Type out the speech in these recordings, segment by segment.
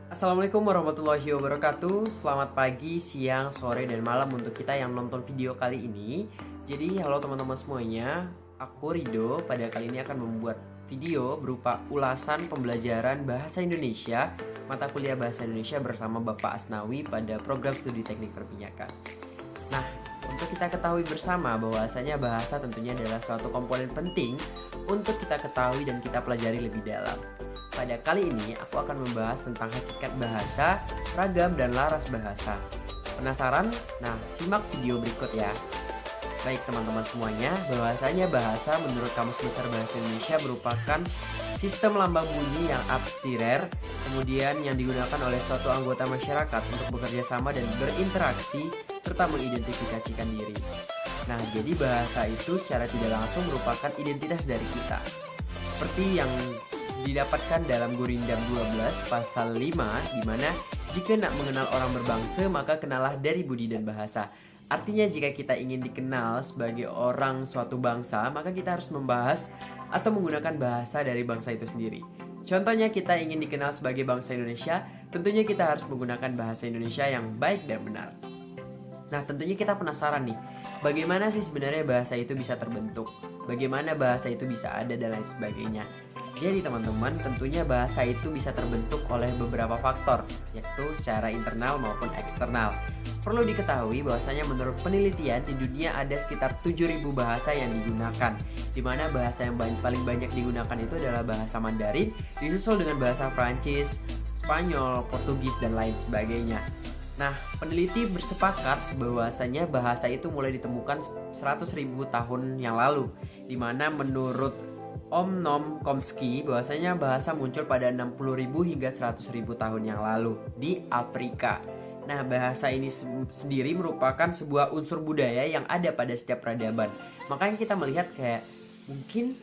Assalamualaikum warahmatullahi wabarakatuh. Selamat pagi, siang, sore, dan malam untuk kita yang nonton video kali ini. Jadi halo teman-teman semuanya, aku Rido. Pada kali ini akan membuat video berupa ulasan pembelajaran Bahasa Indonesia mata kuliah Bahasa Indonesia bersama Bapak Asnawi pada program studi teknik perminyakan. Nah, untuk kita ketahui bersama bahwasanya bahasa tentunya adalah suatu komponen penting untuk kita ketahui dan kita pelajari lebih dalam. Pada kali ini aku akan membahas tentang hakikat bahasa, ragam, dan laras bahasa. Penasaran? Nah, simak video berikut ya. Baik teman-teman semuanya, bahwasanya bahasa menurut Kamus Besar Bahasa Indonesia merupakan sistem lambang bunyi yang abstraktir, kemudian yang digunakan oleh suatu anggota masyarakat untuk bekerja sama dan berinteraksi serta mengidentifikasikan diri. Nah, jadi bahasa itu secara tidak langsung merupakan identitas dari kita. Seperti yang didapatkan dalam Gurindam 12 pasal 5, di mana jika nak mengenal orang berbangsa maka kenalah dari budi dan bahasa. Artinya jika kita ingin dikenal sebagai orang suatu bangsa, maka kita harus membahas atau menggunakan bahasa dari bangsa itu sendiri. Contohnya kita ingin dikenal sebagai bangsa Indonesia, tentunya kita harus menggunakan bahasa Indonesia yang baik dan benar. Nah, tentunya kita penasaran nih, bagaimana sih sebenarnya bahasa itu bisa terbentuk? Bagaimana bahasa itu bisa ada dan lain sebagainya? Jadi teman-teman, tentunya bahasa itu bisa terbentuk oleh beberapa faktor, yaitu secara internal maupun eksternal. Perlu diketahui bahwasanya menurut penelitian di dunia ada sekitar 7.000 bahasa yang digunakan, di mana bahasa yang paling banyak digunakan itu adalah bahasa Mandarin, disusul dengan bahasa Prancis, Spanyol, Portugis, dan lain sebagainya. Nah, peneliti bersepakat bahwasanya bahasa itu mulai ditemukan 100.000 tahun yang lalu, di mana menurut Om Noam Chomsky bahwasanya bahasa muncul pada 60.000 hingga 100.000 tahun yang lalu di Afrika. Nah, bahasa ini sendiri merupakan sebuah unsur budaya yang ada pada setiap peradaban. Makanya kita melihat kayak mungkin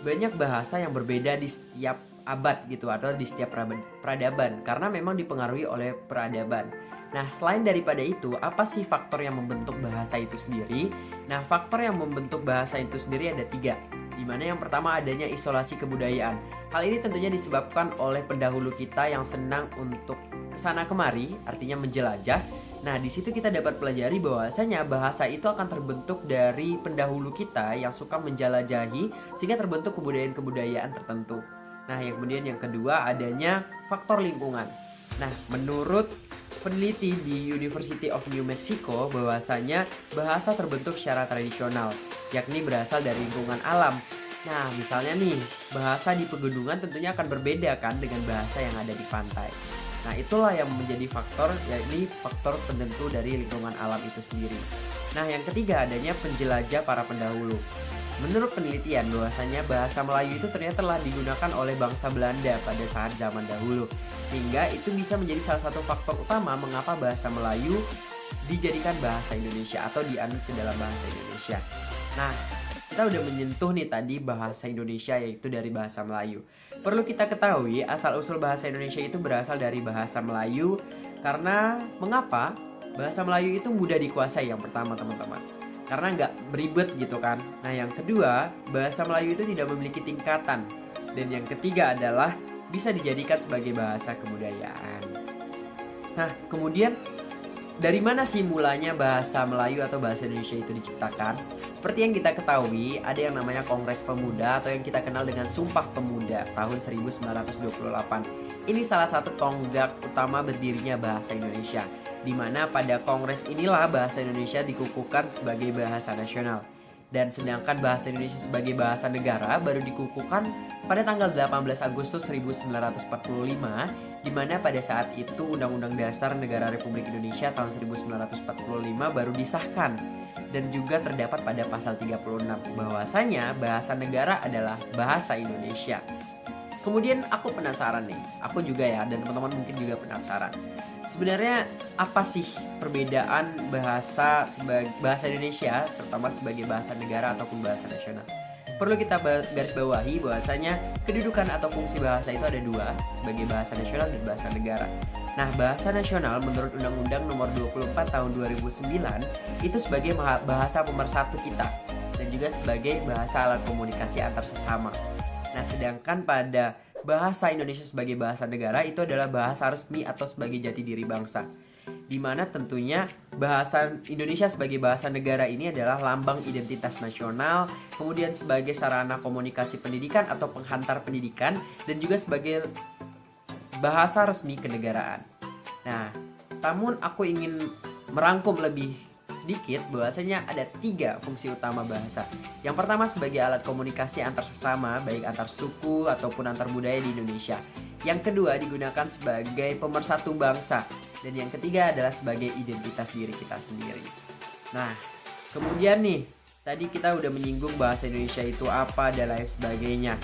banyak bahasa yang berbeda di setiap abad gitu atau di setiap peradaban karena memang dipengaruhi oleh peradaban. Nah, selain daripada itu, apa sih faktor yang membentuk bahasa itu sendiri? Nah, faktor yang membentuk bahasa itu sendiri ada 3. Di mana yang pertama adanya isolasi kebudayaan. Hal ini tentunya disebabkan oleh pendahulu kita yang senang untuk kesana kemari, artinya menjelajah. Nah, di situ kita dapat pelajari bahwasanya bahasa itu akan terbentuk dari pendahulu kita yang suka menjelajahi sehingga terbentuk kebudayaan-kebudayaan tertentu. Nah, yang kedua adanya faktor lingkungan. Nah, menurut peneliti di University of New Mexico bahwasanya bahasa terbentuk secara tradisional, yakni berasal dari lingkungan alam. Nah, misalnya nih, bahasa di pegunungan tentunya akan berbeda kan dengan bahasa yang ada di pantai. Nah, itulah yang menjadi faktor, yakni faktor penentu dari lingkungan alam itu sendiri. Nah, yang ketiga adanya penjelajah para pendahulu. Menurut penelitian bahwasanya bahasa Melayu itu ternyata telah digunakan oleh bangsa Belanda pada saat zaman dahulu, sehingga itu bisa menjadi salah satu faktor utama mengapa bahasa Melayu dijadikan bahasa Indonesia atau dianut ke dalam bahasa Indonesia. Nah, kita udah menyentuh nih tadi bahasa Indonesia yaitu dari bahasa Melayu. Perlu kita ketahui asal-usul bahasa Indonesia itu berasal dari bahasa Melayu karena mengapa? Bahasa Melayu itu mudah dikuasai yang pertama teman-teman. Karena nggak beribet gitu kan. Nah, yang kedua, bahasa Melayu itu tidak memiliki tingkatan. Dan yang ketiga adalah bisa dijadikan sebagai bahasa kebudayaan. Nah, kemudian dari mana sih mulanya bahasa Melayu atau bahasa Indonesia itu diciptakan? Seperti yang kita ketahui, ada yang namanya Kongres Pemuda atau yang kita kenal dengan Sumpah Pemuda tahun 1928. Ini salah satu tonggak utama berdirinya bahasa Indonesia, di mana pada kongres inilah bahasa Indonesia dikukuhkan sebagai bahasa nasional. Dan sedangkan bahasa Indonesia sebagai bahasa negara baru dikukuhkan pada tanggal 18 Agustus 1945, di mana pada saat itu Undang-Undang Dasar Negara Republik Indonesia tahun 1945 baru disahkan. Dan juga terdapat pada pasal 36 bahwasanya bahasa negara adalah bahasa Indonesia. Kemudian aku penasaran nih, aku juga ya, dan teman-teman mungkin juga penasaran. Sebenarnya apa sih perbedaan bahasa Indonesia, terutama sebagai bahasa negara ataupun bahasa nasional? Perlu kita garis bawahi bahwasanya kedudukan atau fungsi bahasa itu ada 2, sebagai bahasa nasional dan bahasa negara. Nah, bahasa nasional menurut Undang-Undang Nomor 24 Tahun 2009 itu sebagai bahasa pemersatu kita dan juga sebagai bahasa alat komunikasi antar sesama. Nah, sedangkan pada bahasa Indonesia sebagai bahasa negara itu adalah bahasa resmi atau sebagai jati diri bangsa. Di mana tentunya bahasa Indonesia sebagai bahasa negara ini adalah lambang identitas nasional, kemudian sebagai sarana komunikasi pendidikan atau penghantar pendidikan, dan juga sebagai bahasa resmi kenegaraan. Nah, namun aku ingin merangkum lebih sedikit bahwasanya ada 3 fungsi utama bahasa. Yang pertama sebagai alat komunikasi antar sesama, baik antar suku ataupun antar budaya di Indonesia. Yang kedua digunakan sebagai pemersatu bangsa. Dan yang ketiga adalah sebagai identitas diri kita sendiri. Nah, kemudian nih, tadi kita udah menyinggung bahasa Indonesia itu apa dan lain sebagainya.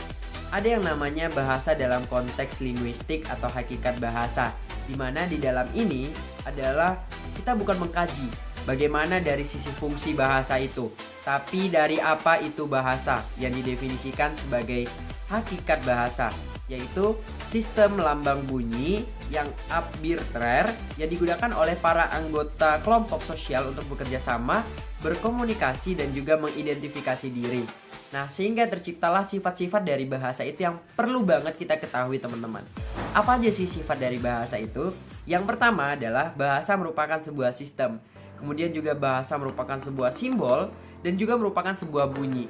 Ada yang namanya bahasa dalam konteks linguistik atau hakikat bahasa, di mana di dalam ini adalah kita bukan mengkaji bagaimana dari sisi fungsi bahasa itu, tapi dari apa itu bahasa yang didefinisikan sebagai hakikat bahasa, yaitu sistem lambang bunyi yang arbitrer yang digunakan oleh para anggota kelompok sosial untuk bekerja sama, berkomunikasi, dan juga mengidentifikasi diri. Nah, sehingga terciptalah sifat-sifat dari bahasa itu yang perlu banget kita ketahui, teman-teman. Apa aja sih sifat dari bahasa itu? Yang pertama adalah bahasa merupakan sebuah sistem. Kemudian juga bahasa merupakan sebuah simbol dan juga merupakan sebuah bunyi.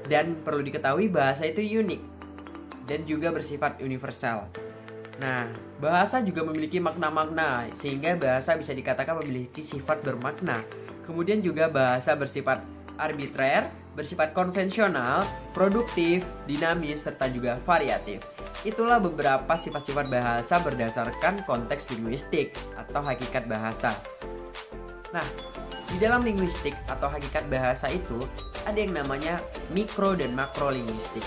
Dan perlu diketahui bahasa itu unik dan juga bersifat universal. Nah, bahasa juga memiliki makna-makna sehingga bahasa bisa dikatakan memiliki sifat bermakna. Kemudian juga bahasa bersifat arbitrer, bersifat konvensional, produktif, dinamis, serta juga variatif. Itulah beberapa sifat-sifat bahasa berdasarkan konteks linguistik atau hakikat bahasa. Nah, di dalam linguistik atau hakikat bahasa itu ada yang namanya mikro dan makro linguistik.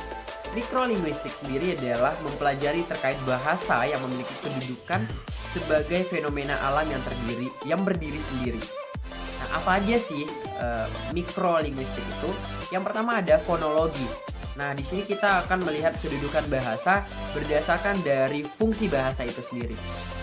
Mikrolinguistik sendiri adalah mempelajari terkait bahasa yang memiliki kedudukan sebagai fenomena alam yang berdiri sendiri. Nah, apa aja sih mikrolinguistik itu? Yang pertama ada fonologi. Nah, di sini kita akan melihat kedudukan bahasa berdasarkan dari fungsi bahasa itu sendiri.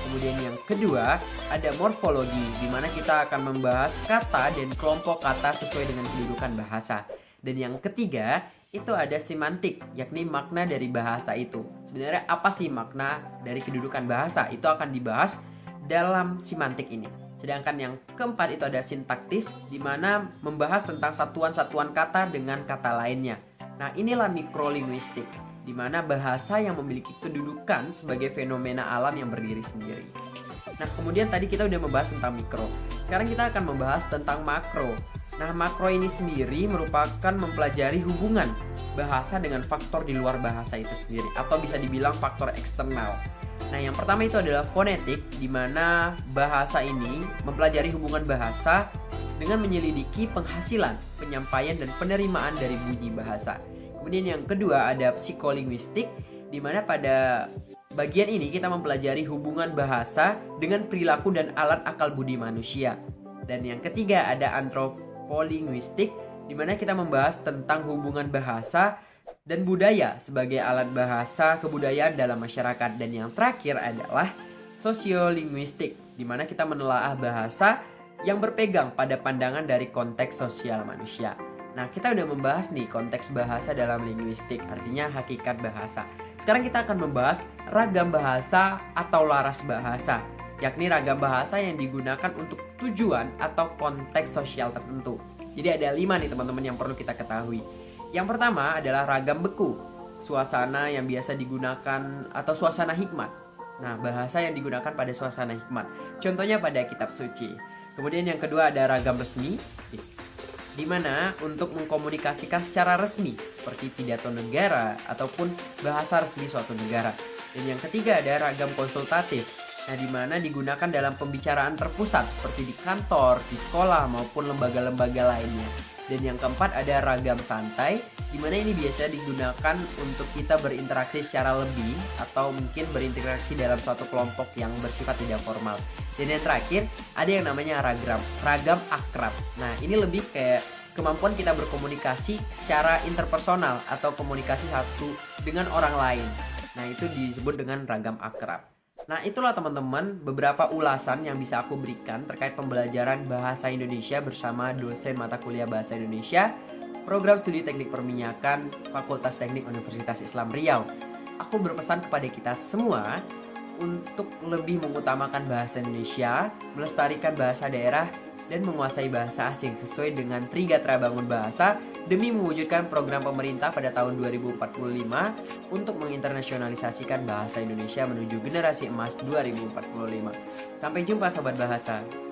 Kemudian yang kedua ada morfologi, di mana kita akan membahas kata dan kelompok kata sesuai dengan kedudukan bahasa. Dan yang ketiga itu ada semantik, yakni makna dari bahasa itu. Sebenarnya apa sih makna dari kedudukan bahasa? Itu akan dibahas dalam semantik ini. Sedangkan yang keempat itu ada sintaktis, di mana membahas tentang satuan-satuan kata dengan kata lainnya. Nah, inilah mikrolinguistik, di mana bahasa yang memiliki kedudukan sebagai fenomena alam yang berdiri sendiri. Nah, kemudian tadi kita udah membahas tentang mikro. Sekarang kita akan membahas tentang makro. Nah, makro ini sendiri merupakan mempelajari hubungan bahasa dengan faktor di luar bahasa itu sendiri, atau bisa dibilang faktor eksternal. Nah, yang pertama itu adalah fonetik, di mana bahasa ini mempelajari hubungan bahasa dengan menyelidiki penghasilan, penyampaian, dan penerimaan dari bunyi bahasa. Kemudian yang kedua ada psikolinguistik, di mana pada bagian ini kita mempelajari hubungan bahasa dengan perilaku dan alat akal budi manusia. Dan yang ketiga ada antropolinguistik, di mana kita membahas tentang hubungan bahasa dan budaya sebagai alat bahasa kebudayaan dalam masyarakat. Dan yang terakhir adalah sosiolinguistik, di mana kita menelaah bahasa yang berpegang pada pandangan dari konteks sosial manusia. Nah, kita udah membahas nih konteks bahasa dalam linguistik, artinya hakikat bahasa. Sekarang kita akan membahas ragam bahasa atau laras bahasa, yakni ragam bahasa yang digunakan untuk tujuan atau konteks sosial tertentu. Jadi ada 5 nih teman-teman yang perlu kita ketahui. Yang pertama adalah ragam beku, suasana yang biasa digunakan atau suasana hikmat. Nah, bahasa yang digunakan pada suasana hikmat, contohnya pada kitab suci. Kemudian yang kedua ada ragam resmi, di mana untuk mengkomunikasikan secara resmi seperti pidato negara ataupun bahasa resmi suatu negara. Dan yang ketiga ada ragam konsultatif, nah di mana digunakan dalam pembicaraan terpusat seperti di kantor, di sekolah maupun lembaga-lembaga lainnya. Dan yang keempat ada ragam santai, di mana ini biasa digunakan untuk kita berinteraksi secara lebih atau mungkin berinteraksi dalam suatu kelompok yang bersifat tidak formal. Dan yang terakhir ada yang namanya ragam akrab. Nah, ini lebih kayak kemampuan kita berkomunikasi secara interpersonal atau komunikasi satu dengan orang lain. Nah, itu disebut dengan ragam akrab. Nah, itulah teman-teman beberapa ulasan yang bisa aku berikan terkait pembelajaran bahasa Indonesia bersama dosen mata kuliah bahasa Indonesia, program studi teknik perminyakan, Fakultas Teknik Universitas Islam Riau. aku berpesan kepada kita semua untuk lebih mengutamakan bahasa Indonesia, melestarikan bahasa daerah, dan menguasai bahasa asing sesuai dengan Trigatra Bangun Bahasa demi mewujudkan program pemerintah pada tahun 2045 untuk menginternasionalisasikan bahasa Indonesia menuju generasi emas 2045. Sampai jumpa Sobat Bahasa.